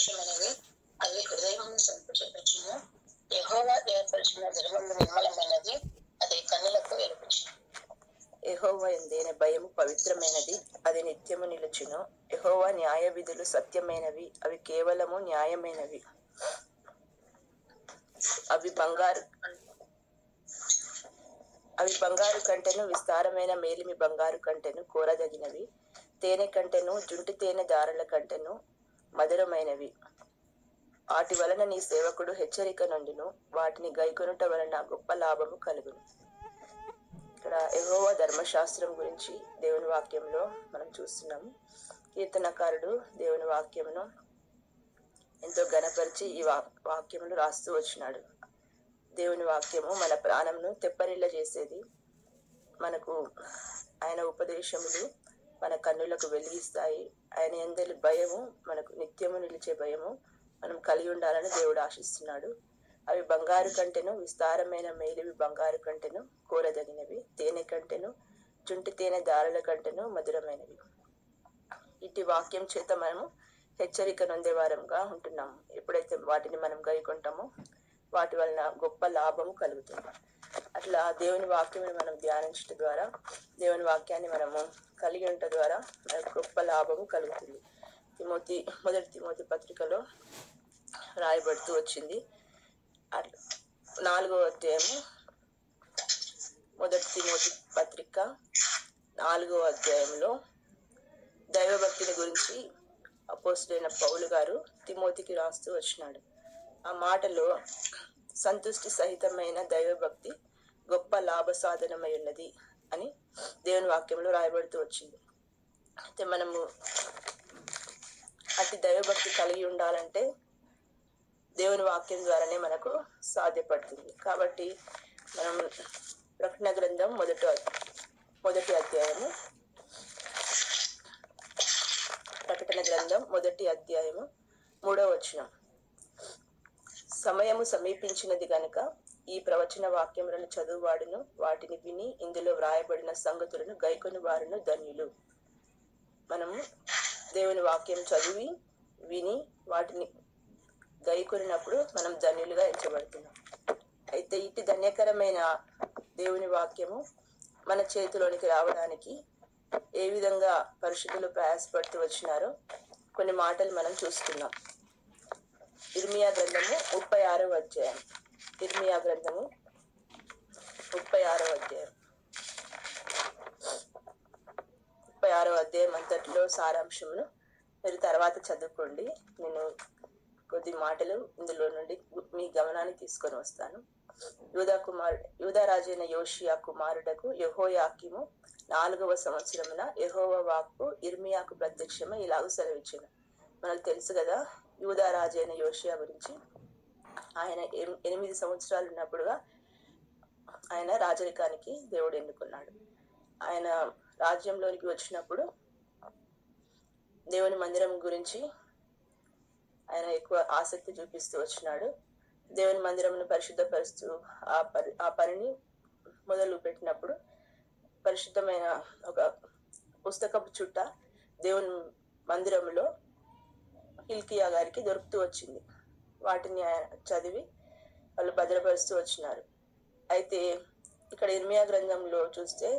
నిర్దోషమైనవి, అవి హృదయమును సంతోషపరచును. యెహోవా ఏర్పరిచిన ధర్మము నిర్మలమైనది, అది కన్నులకు వెలుగుచును. యెహోవా యందైన భయము పవిత్రమైనది, అది నిత్యము నిలుచును. యెహోవా న్యాయ విధులు సత్యమైనవి, అవి కేవలము న్యాయమైనవి. అవి బంగారు కంటెను, విస్తారమైన మేలిమి బంగారు కంటెను కోరదగినవి. తేనె కంటెను, జుంటి తేనె దారుల కంటెను మధురమైనవి. వాటి వలన నీ సేవకుడు హెచ్చరిక నొందును, వాటిని గైకొనుట వలన గొప్ప లాభము కలుగును. ఇక్కడ యెహోవా ధర్మశాస్త్రం గురించి దేవుని వాక్యంలో మనం చూస్తున్నాము. కీర్తనకారుడు దేవుని వాక్యమును ఎంతో ఘనపరిచి ఈ వాక్యమును రాస్తూ వచ్చినాడు. దేవుని వాక్యము మన ప్రాణంను తెప్పరిల్ల చేసేది. మనకు ఆయన ఉపదేశములు మన కన్నులకు వెలిగిస్తాయి. ఆయన యందలి భయము, మనకు నిత్యము నిలిచే భయము మనం కలిగి ఉండాలని దేవుడు ఆశిస్తున్నాడు. అవి బంగారు కంటెను, విస్తారమైన మేలివి బంగారు కంటెను కోరదగినవి. తేనె కంటెను, జుంటి తేనె దారుల కంటెను మధురమైనవి. ఇటు వాక్యం చేత మనము హెచ్చరిక నొందేవారంగా ఉంటున్నాము. ఎప్పుడైతే వాటిని మనం గైకొంటామో వాటి వలన గొప్ప లాభము కలుగుతుంది. అట్లా దేవుని వాక్యం మనం ధ్యానించడం ద్వారా, దేవుని వాక్యాన్ని మనము కలిగి ఉండటం ద్వారా మనకు గొప్ప లాభము కలుగుతుంది. మొదటి తిమోతి పత్రికలో రాయబడుతూ వచ్చింది. 4వ అధ్యాయము, మొదటి తిమోతి పత్రిక 4వ అధ్యాయంలో దైవభక్తిని గురించి అపోస్తలుడైన పౌలు గారు తిమోతికి రాస్తూ వచ్చినాడు. ఆ మాటలో సంతుష్టి సహితమైన దైవభక్తి గొప్ప లాభ సాధనమై ఉన్నది అని దేవుని వాక్యంలో రాయబడుతూ వచ్చింది. అయితే మనము అతి దైవభక్తి కలిగి ఉండాలంటే దేవుని వాక్యం ద్వారానే మనకు సాధ్యపడుతుంది. కాబట్టి మనం ప్రకటన గ్రంథం మొదటి అధ్యాయము, ప్రకటన గ్రంథం 1వ అధ్యాయము 3వ వచనం. సమయము సమీపించినది గనుక ఈ ప్రవచన వాక్యములను చదువువాడును, వాటిని విని ఇందులో వ్రాయబడిన సంగతులను గైకొని వారును ధన్యులు. మనము దేవుని వాక్యం చదివి విని వాటిని గైకొనినప్పుడు మనం ధన్యులుగా ఎంచబడుతున్నాం. అయితే ఇటు ధన్యకరమైన దేవుని వాక్యము మన చేతిలోనికి రావడానికి ఏ విధంగా పరిశుద్ధులు ప్రయాసపడుతూ వచ్చినారో కొన్ని మాటలు మనం చూస్తున్నాం. ఇర్మియా గ్రంథము 36వ అధ్యాయం. ఇర్మియా గ్రంథము 36వ అధ్యాయం. 36వ అధ్యాయం అంతటిలో సారాంశమును మీరు తర్వాత చదువుకోండి. నేను కొద్ది మాటలు ఇందులో నుండి మీ గమనాన్ని తీసుకొని వస్తాను. యూదా రాజైన యోషియా కుమారుడకు యెహోయాకీము 4వ సంవత్సరమున యెహోవా వాక్కు ఇర్మియాకు ప్రత్యక్షమై ఇలాగ సెలవిచ్చెను. మనకు తెలుసు కదా యూదా రాజైన యోషియా గురించి. ఆయన 8 సంవత్సరాలు ఉన్నప్పుడుగా ఆయన రాజరికానికి దేవుడు ఎన్నుకున్నాడు. ఆయన రాజ్యంలోనికి వచ్చినప్పుడు దేవుని మందిరం గురించి ఆయన ఎక్కువ ఆసక్తి చూపిస్తూ వచ్చినాడు. దేవుని మందిరమును పరిశుద్ధపరుస్తూ ఆ పనిని మొదలు పెట్టినప్పుడు పరిశుద్ధమైన ఒక పుస్తకపు చుట్ట దేవుని మందిరంలో హిల్కియా గారికి దొరుకుతూ వచ్చింది. వాటిని చదివి వాళ్ళు భద్రపరుస్తూ వచ్చినారు. అయితే ఇక్కడ ఇర్మియా గ్రంథంలో చూస్తే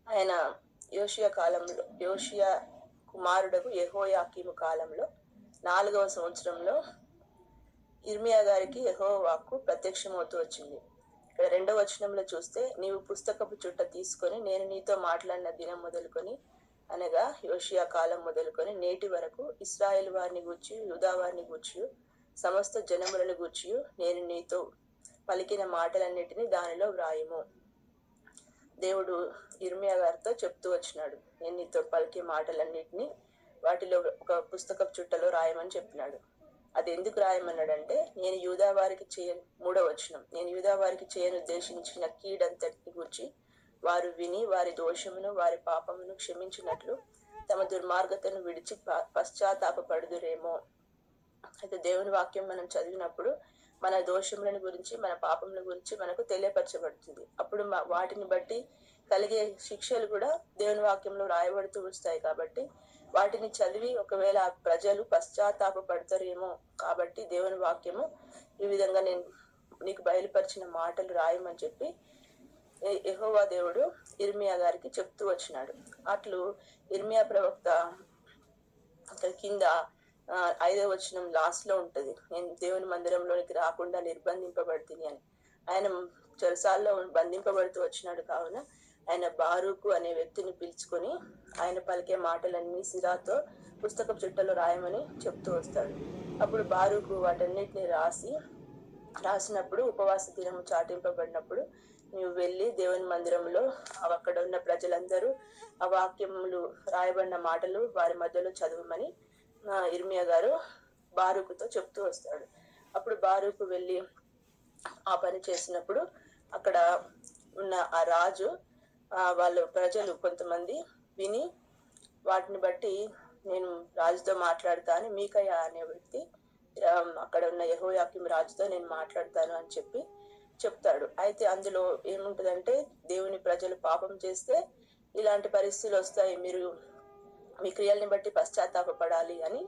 ఆయన యోషియా కుమారుడకు యెహోయాకీము కాలంలో 4వ సంవత్సరంలో ఇర్మియా గారికి యెహోవా వాక్కు ప్రత్యక్షమవుతూ వచ్చింది. ఇక్కడ 2వ వచనంలో చూస్తే, నీవు పుస్తకపు చుట్ట తీసుకొని నేను నీతో మాట్లాడిన దినం మొదలుకొని, అనగా యోషియా కాలం మొదలుకొని నేటి వరకు ఇశ్రాయేలు వారిని గూర్చి, యూదా వారిని గూర్చి, సమస్త జనములను గూర్చి నేను నీతో పలికిన మాటలన్నిటినీ దానిలో వ్రాయుము. దేవుడు ఇర్మియా గారితో చెప్తూ వచ్చినాడు, నేను నీతో పలికే మాటలన్నిటినీ వాటిలో ఒక పుస్తకపు చుట్టలో రాయమని చెప్పినాడు. అది ఎందుకు రాయమన్నాడంటే, నేను యూదా వారికి 3వ వచనం, నేను యూదా వారికి చేయనుద్దేశించిన కీడంతటిని గూర్చి వారు విని వారి దోషమును వారి పాపమును క్షమించినట్లు తమ దుర్మార్గతను విడిచి పశ్చాత్తాపపడుదురేమో. అయితే దేవుని వాక్యం మనం చదివినప్పుడు మన దోషములను గురించి, మన పాపముల గురించి మనకు తెలియపరచబడుతుంది. అప్పుడు వాటిని బట్టి కలిగే శిక్షలు కూడా దేవుని వాక్యంలో రాయబడుతూ వస్తాయి. కాబట్టి వాటిని చదివి ఒకవేళ ఆ ప్రజలు పశ్చాత్తాప పడతారేమో, కాబట్టి దేవుని వాక్యము ఈ విధంగా నేను నీకు బయలుపరిచిన మాటలు రాయమని చెప్పి యెహోవా దేవుడు ఇర్మియా గారికి చెప్తూ వచ్చినాడు. అట్లు ఇర్మియా ప్రవక్త అక్కడ కింద 5వ వచనం లాస్ట్ లో ఉంటది, నేను దేవుని మందిరంలోనికి రాకుండా నిర్బంధింపబడుతుంది అని. ఆయన చెరసాల్లో బంధింపబడుతూ వచ్చినాడు కావున ఆయన బారూకు అనే వ్యక్తిని పిలుచుకొని ఆయన పలికే మాటలన్నీ సిరాతో పుస్తకపు చుట్టలో రాయమని చెప్తూ వస్తాడు. అప్పుడు బారూకు వాటన్నిటిని రాసినప్పుడు ఉపవాస దినము చాటింపబడినప్పుడు నువ్వు వెళ్ళి దేవుని మందిరంలో అక్కడ ఉన్న ప్రజలందరూ ఆ వాక్యములు రాయబడిన మాటలు వారి మధ్యలో చదవమని ఇర్మియా గారు బారూకుతో చెప్తూ వస్తాడు. అప్పుడు బారూకు వెళ్ళి ఆ పని చేసినప్పుడు అక్కడ ఉన్న ఆ రాజు వాళ్ళు ప్రజలు కొంతమంది విని వాటిని బట్టి నేను రాజుతో మాట్లాడతాను, మీకయ్య అనే వ్యక్తి అక్కడ ఉన్న యెహోయాకీం రాజుతో నేను మాట్లాడతాను అని చెప్పి చెప్తాడు. అయితే అందులో ఏముంటదంటే, దేవుని ప్రజలు పాపం చేస్తే ఇలాంటి పరిస్థితులు వస్తాయి, మీరు మీ క్రియల్ని బట్టి పశ్చాత్తాపపడాలి అని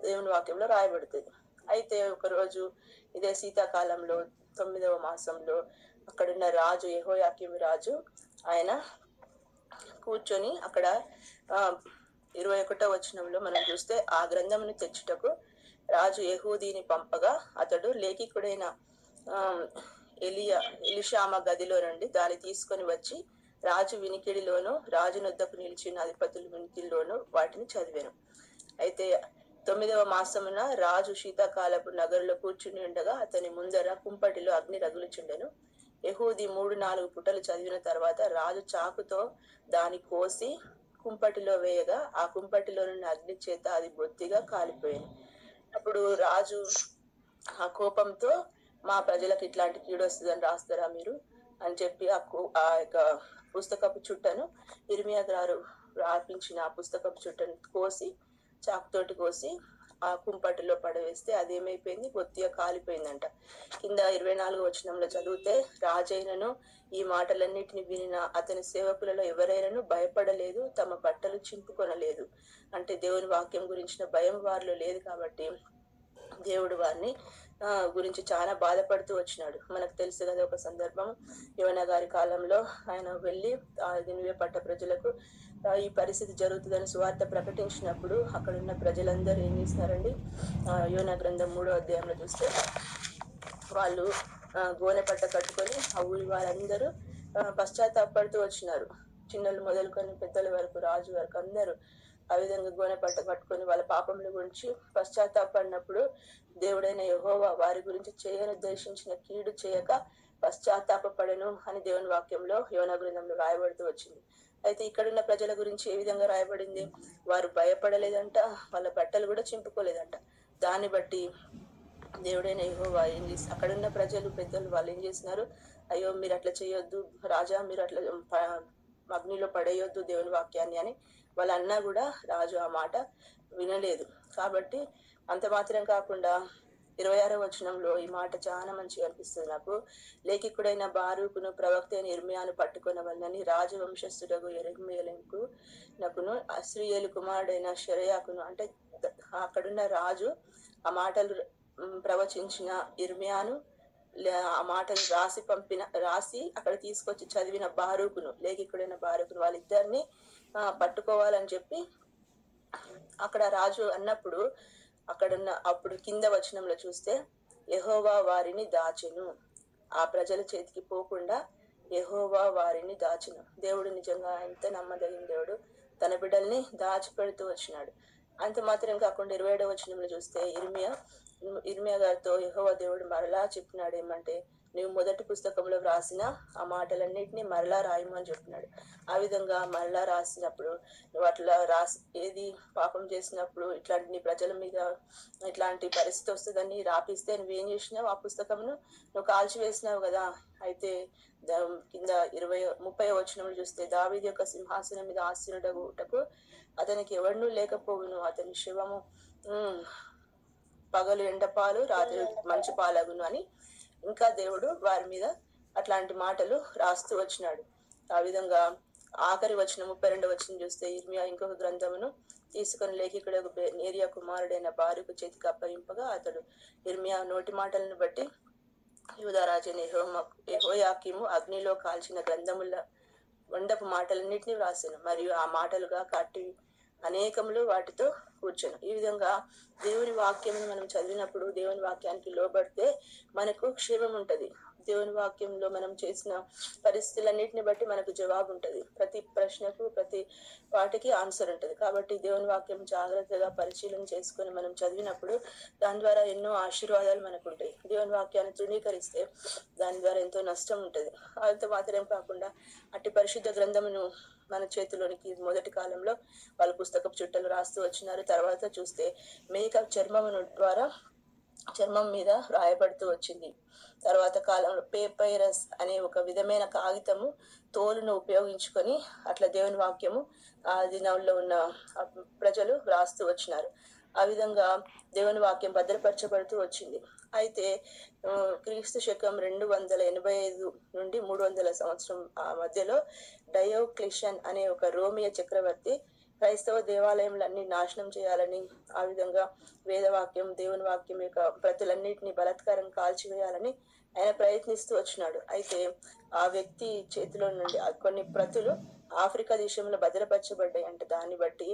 దేవుని వాక్యంలో రాయబడుతుంది. అయితే ఒకరోజు ఇదే శీతాకాలంలో 9వ మాసంలో అక్కడున్న రాజు యెహోయాకీం రాజు ఆయన కూర్చొని అక్కడ 21వ వచనంలో మనం చూస్తే, ఆ గ్రంథమును తెచ్చుటకు రాజు యెహూదీని పంపగా అతడు లేఖికుడైన ఎలీషామా గదిలో నుండి దాన్ని తీసుకొని వచ్చి రాజు వినికిడిలోను రాజునొద్దకు నిలిచిన అధిపతుల వినికిడిలోను వాటిని చదివాను. అయితే 9వ మాసమున రాజు శీతాకాలపు నగరులో కూర్చుని ఉండగా అతని ముందర కుంపటిలో అగ్ని రగులుచుండెను. యెహూదీ 3-4 పుటలు చదివిన తర్వాత రాజు చాకుతో దాన్ని కోసి కుంపటిలో వేయగా ఆ కుంపటిలో నుండి అగ్ని చేత అది బొత్తిగా కాలిపోయింది. అప్పుడు రాజు ఆ కోపంతో, మా ప్రజలకు ఇట్లాంటి కీడు వస్తుందని రాస్తారా మీరు అని చెప్పి ఆ యొక్క పుస్తకపు చుట్టను ఇర్మియా గారు రాపించిన ఆ పుస్తకపు చుట్టను చాకుతోటి కోసి ఆ కుంపటిలో పడవేస్తే అదేమైపోయింది, బొత్తిగా కాలిపోయిందంట. కింద 24వ వచనంలో చదివితే, రాజైనను ఈ మాటలన్నిటిని వినిన అతని సేవకులలో ఎవరైనాను భయపడలేదు, తమ బట్టలు చింపుకొనలేదు. అంటే దేవుని వాక్యం గురించిన భయం వారిలో లేదు కాబట్టి దేవుడు వారిని గురించి చాలా బాధపడుతూ వచ్చినాడు. మనకు తెలుసు కదా, ఒక సందర్భం యోనా గారి కాలంలో ఆయన వెళ్ళి నినివే పట్ట ప్రజలకు ఈ పరిస్థితి జరుగుతుందని సువార్త ప్రకటించినప్పుడు అక్కడున్న ప్రజలందరూ ఏం చేస్తున్నారండి, యోనా గ్రంథం 3వ అధ్యాయంలో చూస్తే వాళ్ళు గోనె పట్ట కట్టుకొని ఆ ఊరి వారందరూ పశ్చాత్తాపడుతూ వచ్చినారు. చిన్నలు మొదలుకొని పెద్దల వరకు, రాజు వరకు అందరూ ఆ విధంగా గోనె పట్ట కట్టుకొని వాళ్ళ పాపముల గురించి పశ్చాత్తాపడినప్పుడు దేవుడైన యెహోవా వారి గురించి చేయనుద్దేశించిన కీడు చేయక పశ్చాత్తాపడెను అని దేవుని వాక్యంలో యోనా గ్రంథంలో రాయబడుతూ వచ్చింది. అయితే ఇక్కడున్న ప్రజల గురించి ఏ విధంగా రాయబడింది, వారు భయపడలేదంట, వాళ్ళ బట్టలు కూడా చింపుకోలేదంట. దాన్ని బట్టి దేవుడైన యెహోవా ఏం చేసి అక్కడున్న ప్రజలు పెద్దలు వాళ్ళు ఏం చేసినారు, అయ్యో మీరు అట్లా చేయొద్దు రాజా, మీరు అట్లా అగ్నిలో పడేయొద్దు దేవుని వాక్యాన్ని అని వాళ్ళు అన్నా కూడా రాజు ఆ మాట వినలేదు. కాబట్టి అంత మాత్రం కాకుండా 26వ వచనంలో ఈ మాట చాలా మంచిగా అనిపిస్తుంది నాకు. లేఖికుడైన బారూకును ప్రవక్త అయిన ఇర్మియాను పట్టుకొనవలనని రాజవంశస్థుడగు యెరెమీయాకు నకును అస్రీయేలు కుమారుడైన షెరయాకును, అంటే అక్కడున్న రాజు ఆ మాటలు ప్రవచించిన ఇర్మియాను ఆ మాటలు రాసి అక్కడ తీసుకొచ్చి చదివిన బారూకును, లేఖికుడైన బారూకును, వాళ్ళిద్దరిని పట్టుకోవాలని చెప్పి అక్కడ రాజు అన్నప్పుడు అప్పుడు కింద వచనంలో చూస్తే, యెహోవా వారిని దాచెను, ఆ ప్రజల చేతికి పోకుండా యెహోవా వారిని దాచెను. దేవుడు నిజంగా ఎంత నమ్మదగిన దేవుడు, తన బిడ్డల్ని దాచిపెడుతూ వచ్చినాడు. అంత మాత్రం కాకుండా 27వ వచనంలో చూస్తే ఇర్మియా గారితో యెహోవా దేవుడు మరలా చెప్పినాడు ఏమంటే, నువ్వు మొదటి పుస్తకంలో రాసిన ఆ మాటలన్నిటినీ మరలా రాయమని చెప్పినాడు. ఆ విధంగా మరలా రాసినప్పుడు నువ్వు అట్లా ఏది పాపం చేసినప్పుడు ఇట్లాంటి నీ ప్రజల మీద ఇట్లాంటి పరిస్థితి వస్తుందని రాపిస్తే నువ్వేం చేసినావు, ఆ పుస్తకమును నువ్వు కాల్చివేసినావు కదా. అయితే కింద 30వ వచనంలో చూస్తే, దావీదు యొక్క సింహాసనం మీద ఆసీనుడగుటకు అతనికి ఎవరినూ లేకపోవును, అతని శివము పగలు ఎండపాలు రాత్రి మంచి పాలగును అని ఇంకా దేవుడు వారి మీద అట్లాంటి మాటలు రాస్తూ వచ్చినాడు. ఆ విధంగా ఆఖరి వచనం 32వ వచనం చూస్తే, ఇర్మియా ఇంకొక గ్రంథమును తీసుకుని లేఖికుడు నేరియా కుమారుడైన బారుకు చేతికి అప్పగింపగా అతడు ఇర్మియా నోటి మాటలను బట్టి యూదారాజైన యెహోయాకీము అగ్నిలో కాల్చిన గ్రంథముల వండపు మాటలన్నింటినీ వ్రాసాను, మరియు ఆ మాటలుగా కట్టి అనేకములు వాటితో కూర్చొను. ఈ విధంగా దేవుని వాక్యం మనం చదివినప్పుడు, దేవుని వాక్యానికి లోబడితే మనకు క్షేమం ఉంటది. దేవుని వాక్యంలో మనం చేసిన పరిస్థితులన్నిటిని బట్టి మనకు జవాబు ఉంటది. ప్రతి ప్రశ్నకు, ప్రతి వాటికి ఆన్సర్ ఉంటది. కాబట్టి దేవుని వాక్యం జాగ్రత్తగా పరిశీలన చేసుకొని మనం చదివినప్పుడు దాని ద్వారా ఎన్నో ఆశీర్వాదాలు మనకు ఉంటాయి. దేవుని వాక్యాన్ని తృణీకరిస్తే దాని ద్వారా ఎంతో నష్టం ఉంటది. అంత మాత్రం కాకుండా అట్టి పరిశుద్ధ గ్రంథమును మన చేతిలోనికి మొదటి కాలంలో వాళ్ళు పుస్తకపు చుట్టలు రాస్తూ వచ్చినారు. తర్వాత చూస్తే మేకప్ చర్మం మీద రాయబడుతూ వచ్చింది. తర్వాత కాలంలో పేపైరస్ అనే ఒక విధమైన కాగితము తోలును ఉపయోగించుకొని అట్లా దేవుని వాక్యము ఆ దినంలో ఉన్న ప్రజలు రాస్తూ వచ్చినారు. ఆ విధంగా దేవుని వాక్యం భద్రపరచబడుతూ వచ్చింది. అయితే క్రీస్తు శకం 285 నుండి 300 సంవత్సరం ఆ మధ్యలో డయోక్లిషన్ అనే ఒక రోమియ చక్రవర్తి క్రైస్తవ దేవాలయంలన్నీ నాశనం చేయాలని, ఆ విధంగా వేదవాక్యం, దేవుని వాక్యం యొక్క ప్రతులన్నిటిని బలాత్కారం కాల్చివేయాలని ఆయన ప్రయత్నిస్తూ వచ్చినాడు. అయితే ఆ వ్యక్తి చేతిలో నుండి కొన్ని ప్రతులు ఆఫ్రికా దేశంలో భద్రపరచబడ్డాయి. అంటే దాన్ని బట్టి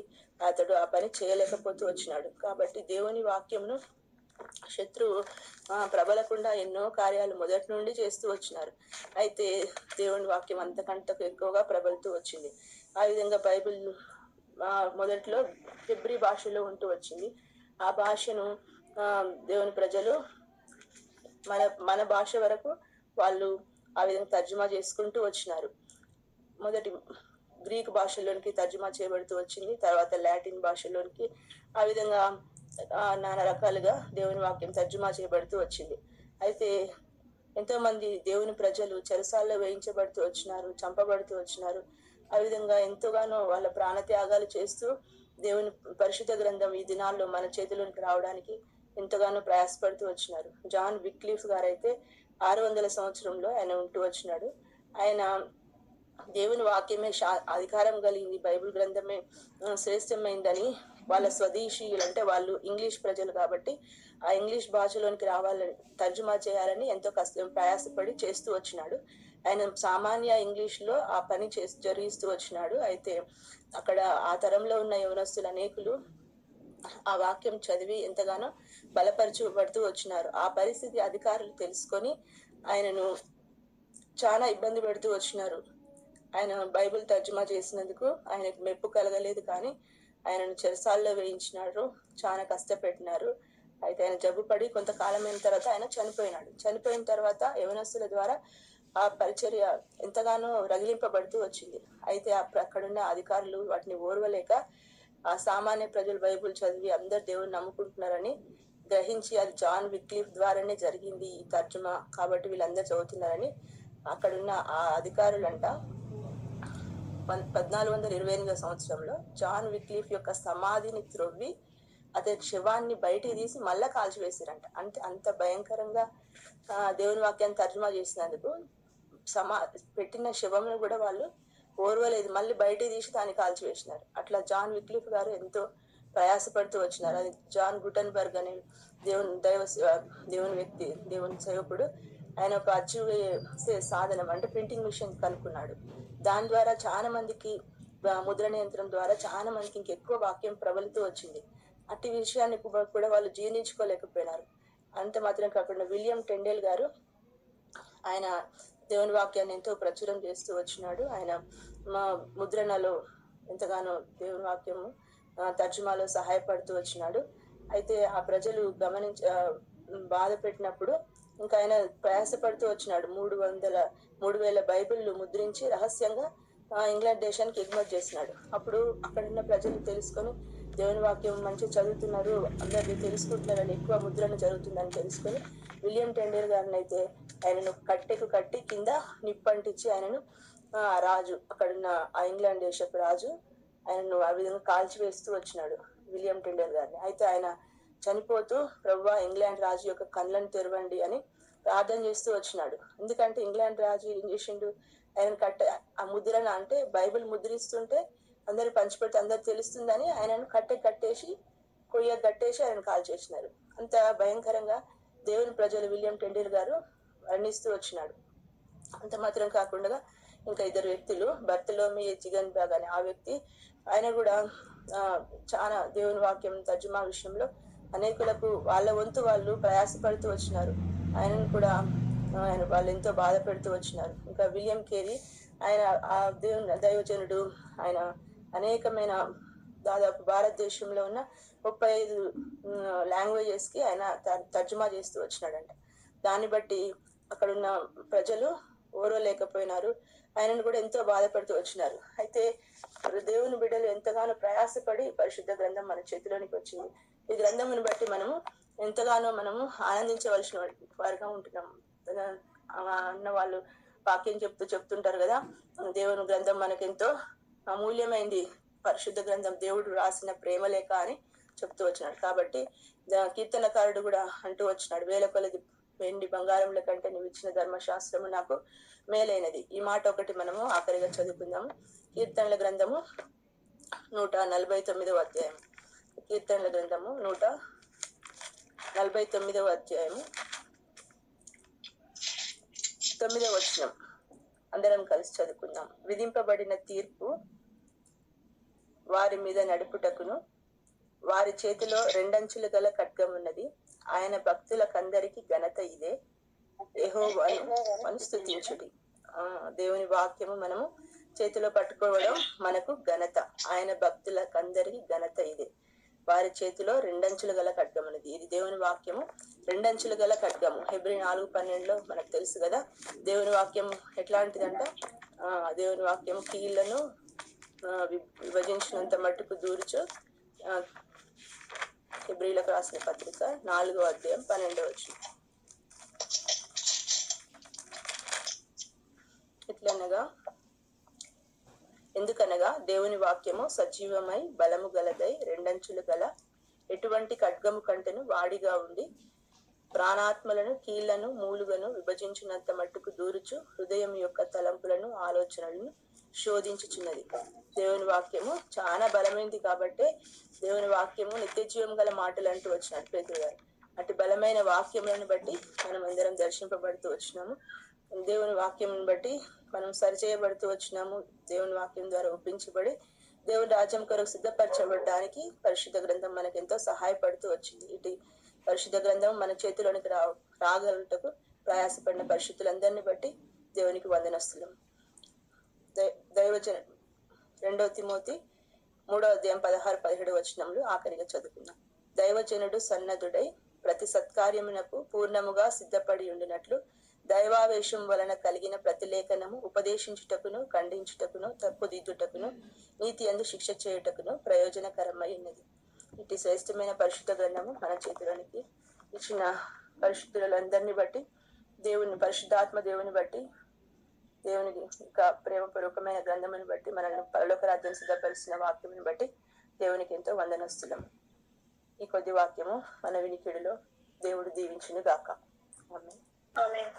అతడు ఆ పని చేయలేకపోతూ వచ్చినాడు. కాబట్టి దేవుని వాక్యమును శత్రువు ప్రబలకుండా ఎన్నో కార్యాలు మొదటి నుండి చేస్తూ వచ్చినారు. అయితే దేవుని వాక్యం అంతకంతకు ఎక్కువగా ప్రబలుతూ వచ్చింది. ఆ విధంగా బైబిల్ మొదట్లో హెబ్రీ భాషలో ఉంటూ వచ్చింది. ఆ భాషను దేవుని ప్రజలు మన భాష వరకు వాళ్ళు ఆ విధంగా తర్జుమా చేసుకుంటూ వచ్చినారు. మొదటి గ్రీక్ భాషలోనికి తర్జుమా చేయబడుతూ వచ్చింది. తర్వాత లాటిన్ భాషలోనికి, ఆ విధంగా నానా రకాలుగా దేవుని వాక్యం తర్జుమా చేయబడుతూ వచ్చింది. అయితే ఎంతో మంది దేవుని ప్రజలు చెరసాల్లో వేయించబడుతూ వచ్చినారు, చంపబడుతూ వచ్చినారు. ఆ విధంగా ఎంతోగానో వాళ్ళ ప్రాణత్యాగాలు చేస్తూ దేవుని పరిశుద్ధ గ్రంథం ఈ దినాల్లో మన చేతిలోనికి రావడానికి ఎంతగానో ప్రయాసపడుతూ వచ్చినారు. జాన్ విక్లీఫ్ గారైతే 600 సంవత్సరంలో ఆయన ఉంటూ వచ్చినాడు. ఆయన దేవుని వాక్యమే అధికారం కలిగింది, బైబిల్ గ్రంథమే శ్రేష్టమైందని వాళ్ళ స్వదేశీయులు, అంటే వాళ్ళు ఇంగ్లీష్ ప్రజలు కాబట్టి ఆ ఇంగ్లీష్ భాషలోనికి రావాలని, తర్జుమా చేయాలని ఎంతో ప్రయాసపడి చేస్తూ వచ్చినాడు. ఆయన సామాన్య ఇంగ్లీష్ లో ఆ పని జరిగిస్తూ వచ్చినాడు. అయితే అక్కడ ఆ తరంలో ఉన్న యవనస్తులు అనేకులు ఆ వాక్యం చదివి ఎంతగానో బలపరచబడుతూ వచ్చినారు. ఆ పరిస్థితి అధికారులు తెలుసుకొని ఆయనను చాలా ఇబ్బంది పెడుతూ వచ్చినారు. ఆయన బైబిల్ తర్జుమా చేసినందుకు ఆయనకు మెప్పు కలగలేదు, కానీ ఆయనను చెరసాల్లో వేయించినారు, చాలా కష్టపెట్టినారు. అయితే ఆయన జబ్బుపడి కొంతకాలమైన తర్వాత ఆయన చనిపోయినాడు. చనిపోయిన తర్వాత యవనస్తుల ద్వారా ఆ పరిచర్య ఎంతగానో రగిలింపబడుతూ వచ్చింది. అయితే అక్కడున్న అధికారులు వాటిని ఓర్వలేక ఆ సామాన్య ప్రజలు బైబుల్ చదివి అందరు దేవుని నమ్ముకుంటున్నారని గ్రహించి, అది జాన్ విక్లీఫ్ ద్వారానే జరిగింది ఈ తర్జుమా, కాబట్టి వీళ్ళందరూ చదువుతున్నారని అక్కడున్న ఆ అధికారులంట 1428 సంవత్సరంలో జాన్ విక్లీఫ్ యొక్క సమాధిని త్రొవ్వి అతని శవాన్ని బయటికి తీసి మళ్ళా కాల్చివేసారంట. అంటే అంత భయంకరంగా దేవుని వాక్యాన్ని తర్జుమా చేసినందుకు పెట్టిన శవంను కూడా వాళ్ళు ఓర్వలేదు, మళ్ళీ బయటికి తీసి దాన్ని కాల్చివేసినారు. అట్లా జాన్ విక్లీఫ్ గారు ఎంతో ప్రయాసపడుతూ వచ్చినారు. అది జాన్ గుటన్బర్గ్ అనే దేవుని వ్యక్తి, దేవుని సేవకుడు, ఆయన ఒక అచ్చు వేసే సాధనం అంటే ప్రింటింగ్ మిషన్ కనుక్కున్నాడు. దాని ద్వారా చాలా మందికి, ముద్రణ యంత్రం ద్వారా చాలా మందికి ఇంకెక్కువ వాక్యం ప్రబలుతూ వచ్చింది. అట్టి విషయాన్ని కూడా వాళ్ళు జీర్ణించుకోలేకపోయినారు. అంత మాత్రం కాకుండా విలియం టెండేల్ గారు ఆయన దేవుని వాక్యాన్ని ఎంతో ప్రచురం చేస్తూ వచ్చినాడు. ఆయన ముద్రణలో ఎంతగానో దేవుని వాక్యము తర్జుమాలో సహాయపడుతూ వచ్చినాడు. అయితే ఆ ప్రజలు బాధ పెట్టినప్పుడు ఇంకా ఆయన ప్రయాసపడుతూ వచ్చినాడు. 3,000 బైబిళ్ళు ముద్రించి రహస్యంగా ఇంగ్లాండ్ దేశానికి ఎగుమతి చేసినాడు. అప్పుడు అక్కడున్న ప్రజలు తెలుసుకొని దేవుని వాక్యం మంచిగా చదువుతున్నారు, అందరినీ తెలుసుకుంటున్నారని, ఎక్కువ ముద్రణ జరుగుతుందని తెలుసుకొని విలియం టెండేల్ గారిని అయితే ఆయనను కట్టెకు కట్టి కింద నిప్పంటించి ఆయనను రాజు, అక్కడున్న ఆ ఇంగ్లాండ్ దేశపు రాజు ఆయనను ఆ విధంగా కాల్చివేస్తూ వచ్చినాడు విలియం టెండేల్ గారిని. అయితే ఆయన చనిపోతూ ప్రభువా ఇంగ్లాండ్ రాజు యొక్క కళ్ళను తెరవండి అని ప్రార్థన చేస్తూ వచ్చినాడు. ఎందుకంటే ఇంగ్లాండ్ రాజు ఏం చేసిండు, ఆయన ఆ ముద్రణ అంటే బైబిల్ ముద్రిస్తుంటే అందరు పంచిపెడితే అందరు తెలుస్తుందని ఆయనను కట్టేసి కొయ్య కట్టేసి ఆయన కాల్ చేసినారు. అంత భయంకరంగా దేవుని ప్రజలు విలియం టెండర్ గారు వర్ణిస్తూ వచ్చినాడు. అంత మాత్రం కాకుండా ఇంకా ఇద్దరు వ్యక్తులు, బర్తలోమి జిగన్ బాగ్ అనే ఆ వ్యక్తి, ఆయన కూడా చాలా దేవుని వాక్యం తర్జుమా విషయంలో అనేకులకు వాళ్ళ వంతు వాళ్ళు ప్రయాసపడుతూ వచ్చినారు. ఆయనను కూడా వాళ్ళు ఎంతో బాధ పెడుతూ వచ్చినారు. ఇంకా విలియం కేరీ, ఆయన ఆ దేవుని దైవజనుడు, ఆయన అనేకమైన దాదాపు భారతదేశంలో ఉన్న 35 లాంగ్వేజెస్ కి ఆయన తర్జుమా చేస్తూ వచ్చినాడంట. దాన్ని బట్టి అక్కడున్న ప్రజలు ఓరలేకపోయినారు, ఆయనను కూడా ఎంతో బాధపడుతూ వచ్చినారు. అయితే దేవుని బిడ్డలు ఎంతగానో ప్రయాసపడి పరిశుద్ధ గ్రంథం మన చేతిలోనికి వచ్చింది. ఈ గ్రంథమును బట్టి మనము ఎంతగానో మనము ఆనందించవలసిన వారిగా ఉంటున్నాము. అన్న వాళ్ళు వాక్యం చెప్తుంటారు కదా, దేవుని గ్రంథం మనకెంతో అమూల్యమైంది, పరిశుద్ధ గ్రంథం దేవుడు రాసిన ప్రేమలేఖ అని చెప్తూ వచ్చినాడు. కాబట్టి కీర్తనకారుడు కూడా అంటూ వచ్చినాడు, వేల కొలది వెండి బంగారముల కంటే నువ్వు ఇచ్చిన ధర్మశాస్త్రము నాకు మేలైనది. ఈ మాట ఒకటి మనము ఆఖరిగా చదువుకుందాము. కీర్తనల గ్రంథము 149వ అధ్యాయం. కీర్తనల గ్రంథము 149వ అధ్యాయము 9వ వచనం అందరం కలిసి చదువుకుందాం. విధింపబడిన తీర్పు వారి మీద నడుపుటకును వారి చేతిలో రెండంచులు గల ఖడ్గమున్నది. ఆయన భక్తులకందరికి ఘనత ఇదే, యెహోవాను స్తుతించుడి. దేవుని వాక్యము మనము చేతిలో పట్టుకోవడం మనకు ఘనత. ఆయన భక్తులకందరికి ఘనత ఇదే, వారి చేతిలో రెండంచులు గల ఖడ్గమున్నది. ఇది దేవుని వాక్యము, రెండంచులు గల ఖడ్గము. హెబ్రీ 4:12 మనకు తెలుసు కదా, దేవుని వాక్యం ఎట్లాంటిదంట, దేవుని వాక్యము కీళ్లను విభజించినంత మట్టుకు దూర్చు. హెబ్రీలకు రాసిన పత్రిక 4వ అధ్యాయం 12వ వచనం. ఎట్లనగా, ఎందుకనగా దేవుని వాక్యము సజీవమై బలము గలదై రెండంచులు గల ఎటువంటి ఖడ్గము కంటెను వాడిగా ఉండి ప్రాణాత్మలను కీళ్లను మూలుగను విభజించినంత మట్టుకు దూరుచు హృదయం యొక్క తలంపులను ఆలోచనలను శోధించుచున్నది. దేవుని వాక్యము చాలా బలమైంది కాబట్టి దేవుని వాక్యము నిత్య జీవం గల మాటలు అంటూ వచ్చినాడు పేతురు గారు. అటు బలమైన వాక్యములను బట్టి మనం అందరం దర్శింపబడుతూ వచ్చినాము. దేవుని వాక్యం బట్టి మనం సరిచేయబడుతూ వచ్చినాము. దేవుని వాక్యం ద్వారా ఒప్పించబడి దేవుని రాజ్యం కొరకు సిద్ధపరచబడడానికి పరిశుద్ధ గ్రంథం మనకు ఎంతో సహాయపడుతూ వచ్చింది. ఇటు పరిశుద్ధ గ్రంథం మన చేతిలోనికి రాగలుగుటకు ప్రయాసపడిన పరిశుద్ధులందరినీ బట్టి దేవునికి వందనస్తులం. దైవజన 2 తిమోతి 3వ అధ్యాయం 16-17 వచనములు ఆఖరిగా చదువుకుందాం. దైవజనుడు సన్నద్ధుడై ప్రతి సత్కార్యమునకు పూర్ణముగా సిద్ధపడి ఉండినట్లు దైవావేశం వలన కలిగిన ప్రతిలేఖనము ఉపదేశించుటకును, ఖండించుటకును, తప్పుదిద్దుటకును, నీతి యందు శిక్ష చేయుటకును ప్రయోజనకరమై ఉన్నది. ఇటు శ్రేష్టమైన పరిశుద్ధ గ్రంథము మన చేతిలోనికి ఇచ్చిన పరిశుద్ధులందరినీ బట్టి, దేవుని పరిశుద్ధాత్మ దేవుని బట్టి, దేవునికి ఇంకా ప్రేమపూర్వకమైన గ్రంథముని బట్టి, మనల్ని పరలోక రాజ్యం సిద్ధపరిచిన వాక్యముని బట్టి దేవునికి ఎంతో వందనస్తులం. ఈ కొద్ది వాక్యము మన వినికిడిలో దేవుడు దీవించును గాక. ఆమేన్.